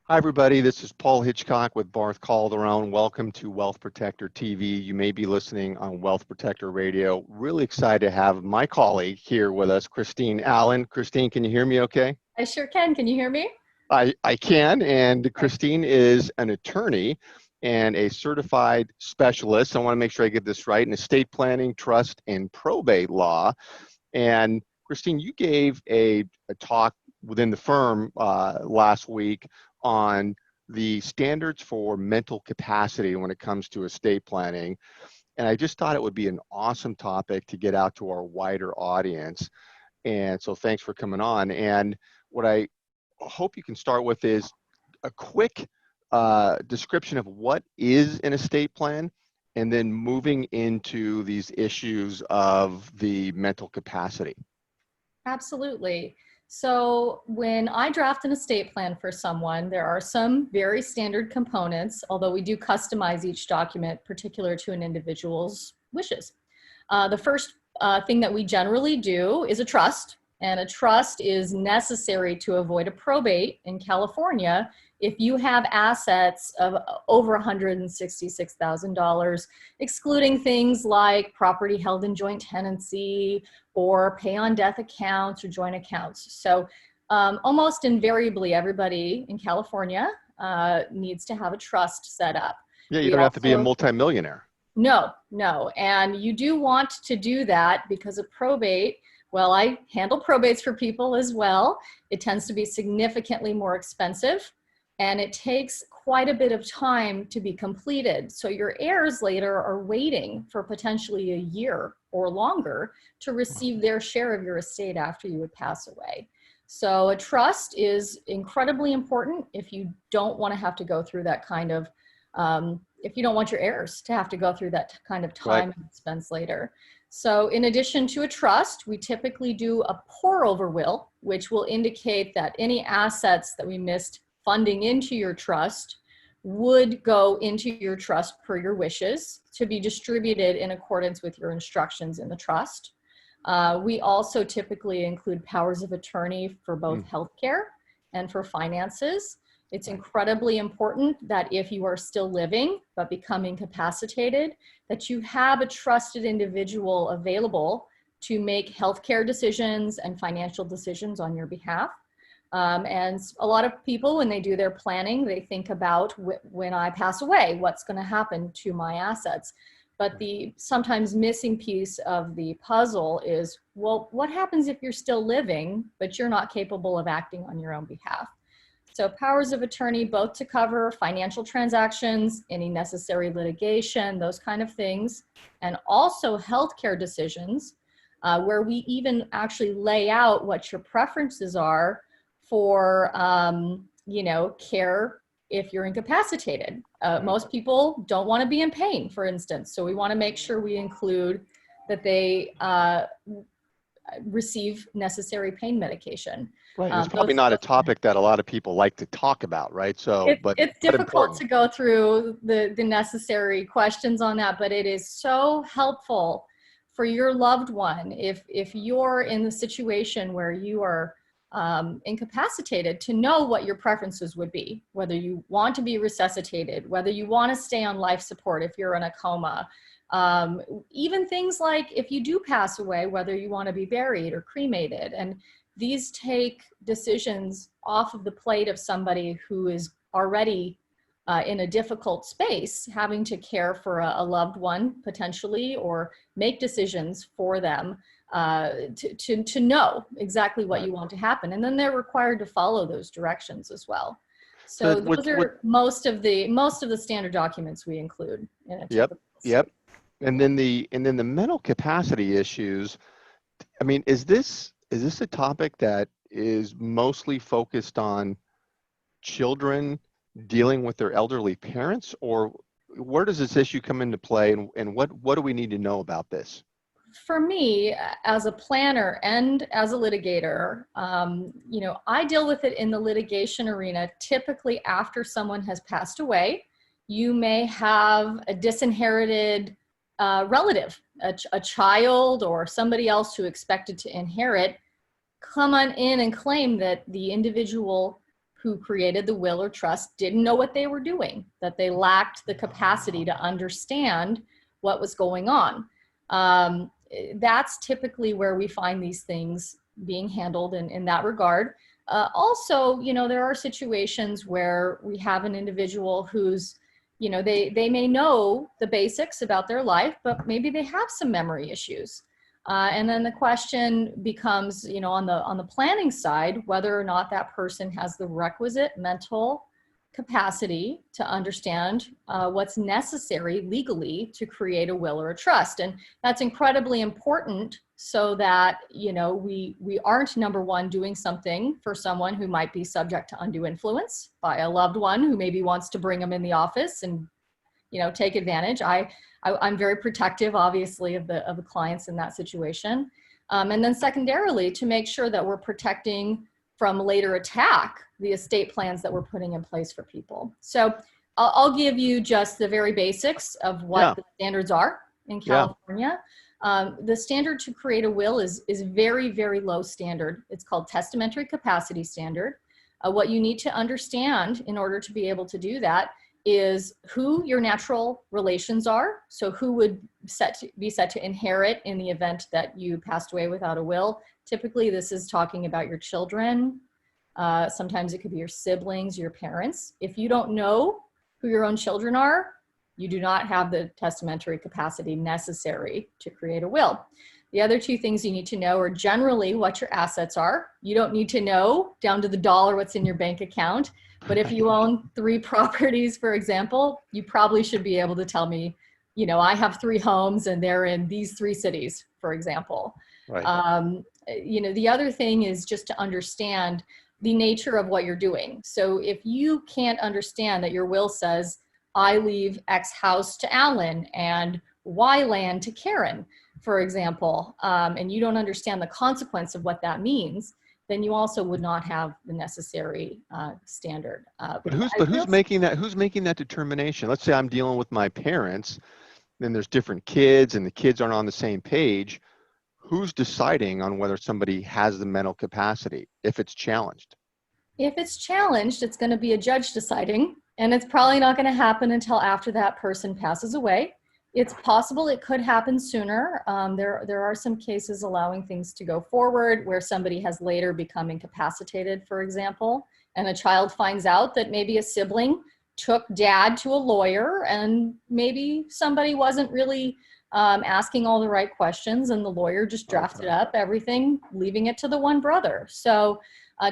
Hi, everybody. This is Paul Hitchcock with BarthCalderon. Welcome to Wealth Protector TV. You may be listening on Wealth Protector Radio. Really excited to have my colleague here with us, Christine Allen. Christine, can you hear me okay? I sure can. Can you hear me? I can, and Christine is an attorney and a certified specialist. I want to make sure I get this right in estate planning, trust, and probate law. And Christine, you gave a talk within the firm last week on the standards for mental capacity when it comes to estate planning. And I just thought it would be an awesome topic to get out to our wider audience. And so thanks for coming on. And what I hope you can start with is a quick description of what is an estate plan, and then moving into these issues of the mental capacity. Absolutely. So when I draft an estate plan for someone, there are some very standard components, although we do customize each document particular to an individual's wishes. The first thing that we generally do is a trust, and a trust is necessary to avoid a probate in California if you have assets of over $166,000, excluding things like property held in joint tenancy or pay on death accounts or joint accounts. So almost invariably, everybody in California needs to have a trust set up. Yeah, you don't have to be a multimillionaire. No. And you do want to do that because of probate. Well, I handle probates for people as well. It tends to be significantly more expensive, and it takes quite a bit of time to be completed. So your heirs later are waiting for potentially a year or longer to receive their share of your estate after you would pass away. So a trust is incredibly important if you don't want to have to go through that kind of, if you don't want your heirs to have to go through that kind of time and expense later. So in addition to a trust, we typically do a pour-over will, which will indicate that any assets that we missed funding into your trust would go into your trust per your wishes to be distributed in accordance with your instructions in the trust. We also typically include powers of attorney for both healthcare and for finances. It's incredibly important that if you are still living but become incapacitated, that you have a trusted individual available to make healthcare decisions and financial decisions on your behalf. And a lot of people, when they do their planning, they think about when I pass away, what's going to happen to my assets. But the sometimes missing piece of the puzzle is, well, what happens if you're still living, but you're not capable of acting on your own behalf? So powers of attorney, both to cover financial transactions, any necessary litigation, those kind of things, and also healthcare decisions, where we even actually lay out what your preferences are for, care if you're incapacitated. Most people don't want to be in pain, for instance. So we want to make sure we include that they receive necessary pain medication. Right. It's probably not a topic that a lot of people like to talk about, right? So, it's difficult to go through the necessary questions on that, but it is so helpful for your loved one if you're in the situation where you are incapacitated, to know what your preferences would be, whether you want to be resuscitated, whether you want to stay on life support if you're in a coma, even things like if you do pass away, whether you want to be buried or cremated. And these take decisions off of the plate of somebody who is already in a difficult space, having to care for a loved one potentially, or make decisions for them to know exactly what you want to happen. And then they're required to follow those directions as well. So those are most of the standard documents we include in a typical Yep. And then the mental capacity issues. I mean, is this a topic that is mostly focused on children dealing with their elderly parents, or where does this issue come into play, and what do we need to know about this? For me, as a planner and as a litigator, I deal with it in the litigation arena. Typically after someone has passed away, you may have a disinherited relative, a child or somebody else who expected to inherit, come on in and claim that the individual who created the will or trust didn't know what they were doing, that they lacked the capacity to understand what was going on. That's typically where we find these things being handled in that regard. Also, there are situations where we have an individual who's, they may know the basics about their life, but maybe they have some memory issues. And then the question becomes, on the planning side, whether or not that person has the requisite mental capacity to understand what's necessary legally to create a will or a trust. And that's incredibly important so that, we aren't, number one, doing something for someone who might be subject to undue influence by a loved one who maybe wants to bring them in the office and, take advantage. I'm very protective, obviously, of the clients in that situation. And then secondarily, to make sure that we're protecting from later attack the estate plans that we're putting in place for people. So I'll give you just the very basics of what the standards are in California. The standard to create a will is very, very low standard. It's called testamentary capacity standard. What you need to understand in order to be able to do that is who your natural relations are. So who would be set to inherit in the event that you passed away without a will. Typically, this is talking about your children. Sometimes it could be your siblings, your parents. If you don't know who your own children are, you do not have the testamentary capacity necessary to create a will. The other two things you need to know are generally what your assets are. You don't need to know down to the dollar what's in your bank account. But if you own 3 properties, for example, you probably should be able to tell me, I have 3 homes and they're in these 3 cities, for example. Right. The other thing is just to understand the nature of what you're doing. So if you can't understand that your will says, I leave X house to Alan and Y land to Karen, for example, and you don't understand the consequence of what that means, then you also would not have the necessary standard. But who's making that determination? Let's say I'm dealing with my parents, then there's different kids and the kids aren't on the same page. Who's deciding on whether somebody has the mental capacity if it's challenged? If it's challenged, it's going to be a judge deciding, and it's probably not going to happen until after that person passes away. It's possible it could happen sooner. There are some cases allowing things to go forward where somebody has later become incapacitated, for example, and a child finds out that maybe a sibling took dad to a lawyer and maybe somebody wasn't really asking all the right questions and the lawyer just drafted up everything, leaving it to the one brother. So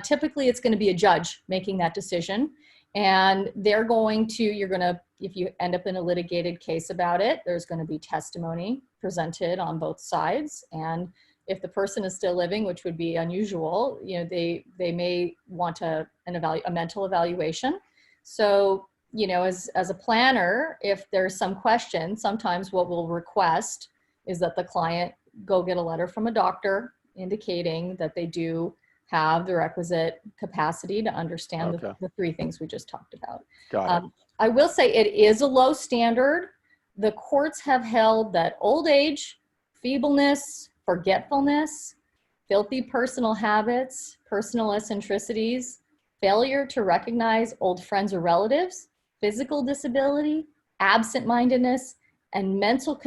typically it's going to be a judge making that decision. And they're going to, if you end up in a litigated case about it, there's going to be testimony presented on both sides. And if the person is still living, which would be unusual, they may want a mental evaluation. So, as a planner, if there's some question, sometimes what we'll request is that the client go get a letter from a doctor indicating that they do have the requisite capacity to understand the 3 things we just talked about. Got it. I will say it is a low standard. The courts have held that old age, feebleness, forgetfulness, filthy personal habits, personal eccentricities, failure to recognize old friends or relatives, physical disability, absent-mindedness, and mental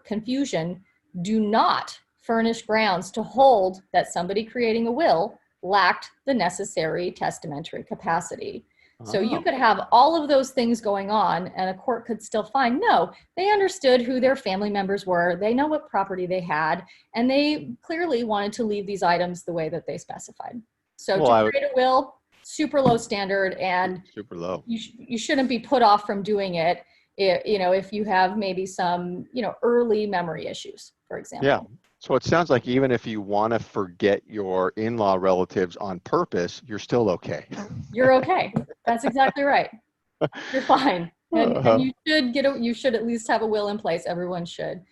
confusion do not furnish grounds to hold that somebody creating a will lacked the necessary testamentary capacity. So you could have all of those things going on and a court could still find, no, they understood who their family members were, they know what property they had, and they clearly wanted to leave these items the way that they specified. So to create a will, super low standard, and super low. You shouldn't be put off from doing it, if you have maybe some, early memory issues, for example. Yeah. So it sounds like even if you want to forget your in-law relatives on purpose, you're still okay. You're okay. That's exactly right. You're fine. And you should at least have a will in place. Everyone should.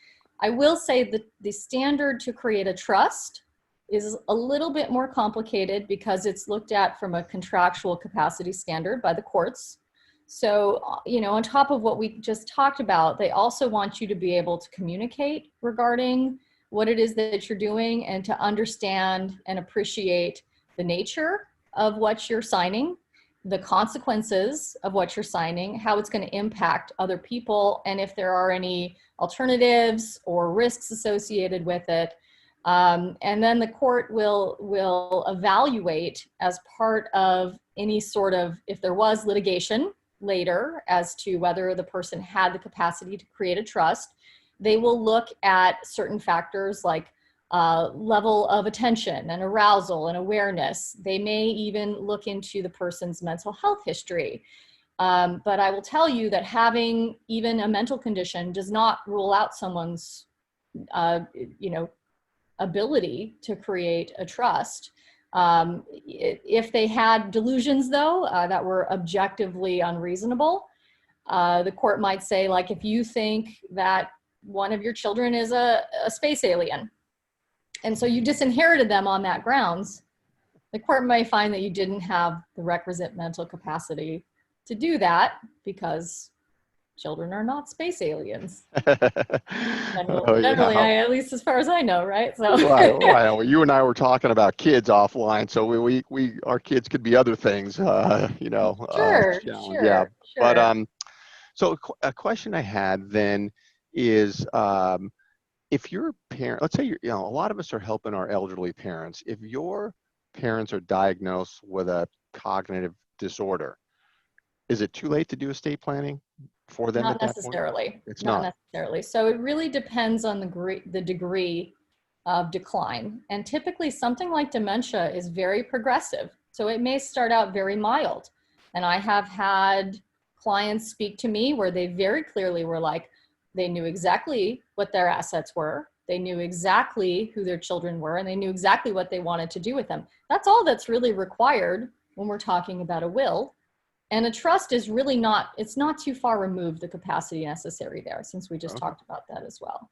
I will say that the standard to create a trust is a little bit more complicated because it's looked at from a contractual capacity standard by the courts. So, on top of what we just talked about, they also want you to be able to communicate regarding what it is that you're doing and to understand and appreciate the nature of what you're signing. the consequences of what you're signing, how it's going to impact other people, and if there are any alternatives or risks associated with it. And then the court will evaluate as part of any sort of, if there was litigation later as to whether the person had the capacity to create a trust, they will look at certain factors like level of attention and arousal and awareness. They may even look into the person's mental health history. But I will tell you that having even a mental condition does not rule out someone's, ability to create a trust. If they had delusions, though, that were objectively unreasonable, the court might say, like, if you think that one of your children is a space alien, and so you disinherited them on that grounds, the court may find that you didn't have the requisite mental capacity to do that because children are not space aliens. Generally, at least as far as I know, right? So right. Well, you and I were talking about kids offline, so our kids could be other things, Sure. Yeah. But so a question I had then is, if your parent, let's say a lot of us are helping our elderly parents. If your parents are diagnosed with a cognitive disorder, is it too late to do estate planning for them at that point? Not necessarily. It's not not necessarily. So it really depends on the degree of decline. And typically something like dementia is very progressive. So it may start out very mild. And I have had clients speak to me where they very clearly were like, they knew exactly what their assets were. They knew exactly who their children were, and they knew exactly what they wanted to do with them. That's all that's really required when we're talking about a will. And a trust is really not, it's not too far removed, the capacity necessary there, since we just talked about that as well.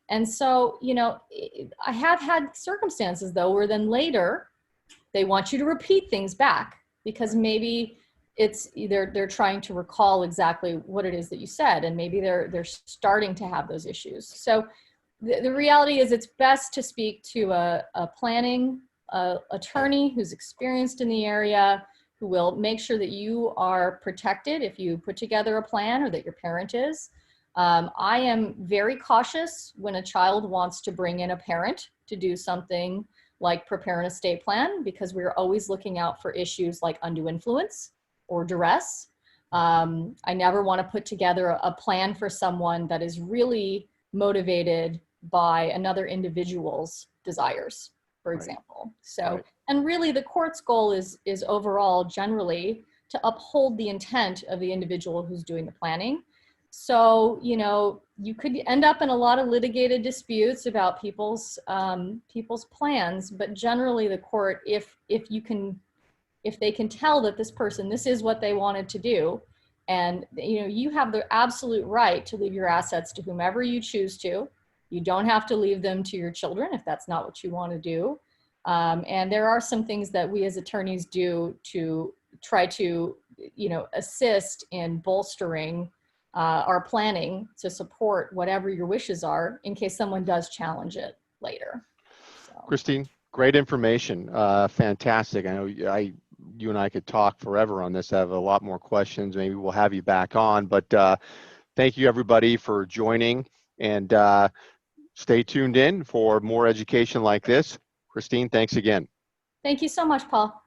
And so, I have had circumstances, though, where then later they want you to repeat things back because maybe it's either they're trying to recall exactly what it is that you said, and maybe they're starting to have those issues. So the reality is it's best to speak to a planning attorney who's experienced in the area, who will make sure that you are protected if you put together a plan or that your parent is. I am very cautious when a child wants to bring in a parent to do something like prepare an estate plan, because we're always looking out for issues like undue influence or duress. I never want to put together a plan for someone that is really motivated by another individual's desires, for example. So, and really the court's goal is overall generally to uphold the intent of the individual who's doing the planning. So, you could end up in a lot of litigated disputes about people's plans, but generally the court, if they can tell that this is what they wanted to do, and you have the absolute right to leave your assets to whomever you choose to. You don't have to leave them to your children if that's not what you want to do. And there are some things that we as attorneys do to try to, assist in bolstering our planning to support whatever your wishes are in case someone does challenge it later. So. Christine, great information. Fantastic. I know you and I could talk forever on this. I have a lot more questions. Maybe we'll have you back on, but thank you everybody for joining, and stay tuned in for more education like this. Christine, thanks again. Thank you so much, Paul.